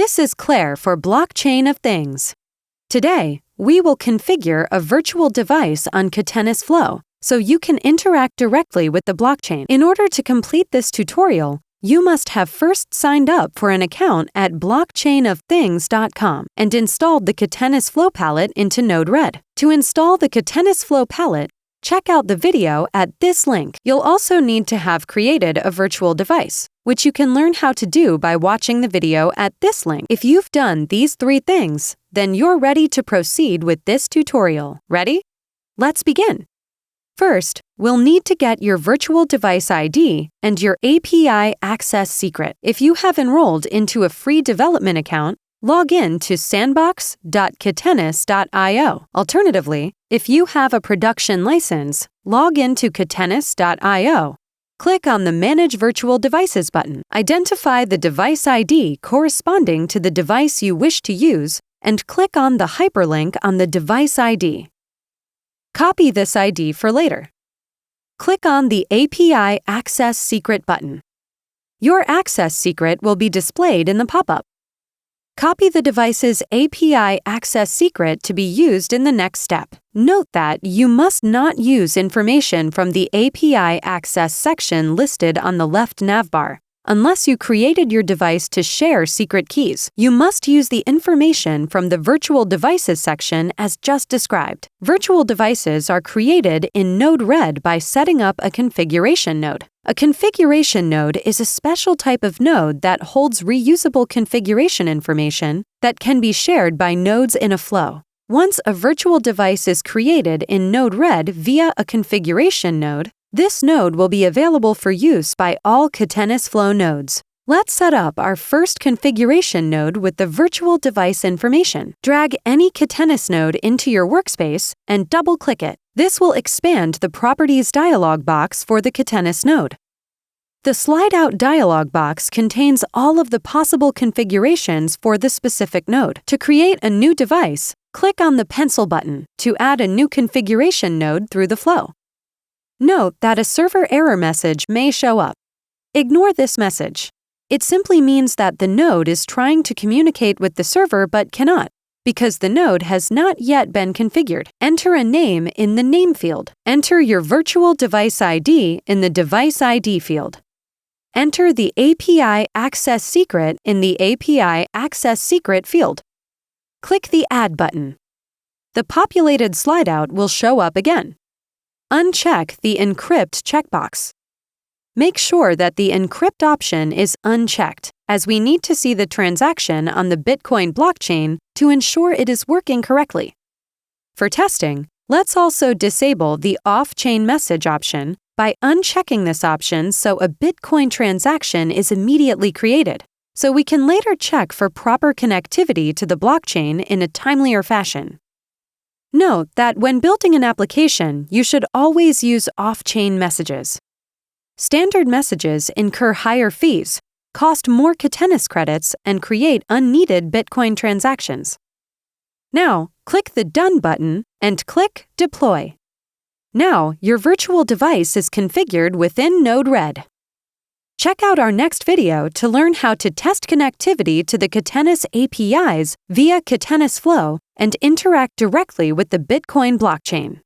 This is Claire for Blockchain of Things. Today, we will configure a virtual device on Catenis Flow so you can interact directly with the blockchain. In order to complete this tutorial, you must have first signed up for an account at blockchainofthings.com and installed the Catenis Flow palette into Node-RED. To install the Catenis Flow palette, check out the video at this link. You'll also need to have created a virtual device, which you can learn how to do by watching the video at this link. If you've done these 3 things, then you're ready to proceed with this tutorial. Ready? Let's begin. First, we'll need to get your virtual device ID and your API access secret. If you have enrolled into a free development account, log in to sandbox.catenis.io. Alternatively, if you have a production license, log in to catenis.io. Click on the Manage Virtual Devices button. Identify the device ID corresponding to the device you wish to use and click on the hyperlink on the device ID. Copy this ID for later. Click on the API Access Secret button. Your access secret will be displayed in the pop-up. Copy the device's API access secret to be used in the next step. Note that you must not use information from the API access section listed on the left navbar. Unless you created your device to share secret keys, you must use the information from the Virtual Devices section as just described. Virtual devices are created in Node-RED by setting up a configuration node. A configuration node is a special type of node that holds reusable configuration information that can be shared by nodes in a flow. Once a virtual device is created in Node-RED via a configuration node, this node will be available for use by all Catenis Flow nodes. Let's set up our first configuration node with the virtual device information. Drag any Catenis node into your workspace and double-click it. This will expand the Properties dialog box for the Catenis node. The slide-out dialog box contains all of the possible configurations for the specific node. To create a new device, click on the pencil button to add a new configuration node through the flow. Note that a server error message may show up. Ignore this message. It simply means that the node is trying to communicate with the server but cannot, because the node has not yet been configured. Enter a name in the name field. Enter your virtual device ID in the device ID field. Enter the API access secret in the API access secret field. Click the Add button. The populated slideout will show up again. Uncheck the Encrypt checkbox. Make sure that the Encrypt option is unchecked, as we need to see the transaction on the Bitcoin blockchain to ensure it is working correctly. For testing, let's also disable the Off-Chain Message option by unchecking this option so a Bitcoin transaction is immediately created, so we can later check for proper connectivity to the blockchain in a timelier fashion. Note that when building an application, you should always use off-chain messages. Standard messages incur higher fees, cost more Catenis credits, and create unneeded Bitcoin transactions. Now, click the Done button and click Deploy. Now, your virtual device is configured within Node-RED. Check out our next video to learn how to test connectivity to the Catenis APIs via Catenis Flow and interact directly with the Bitcoin blockchain.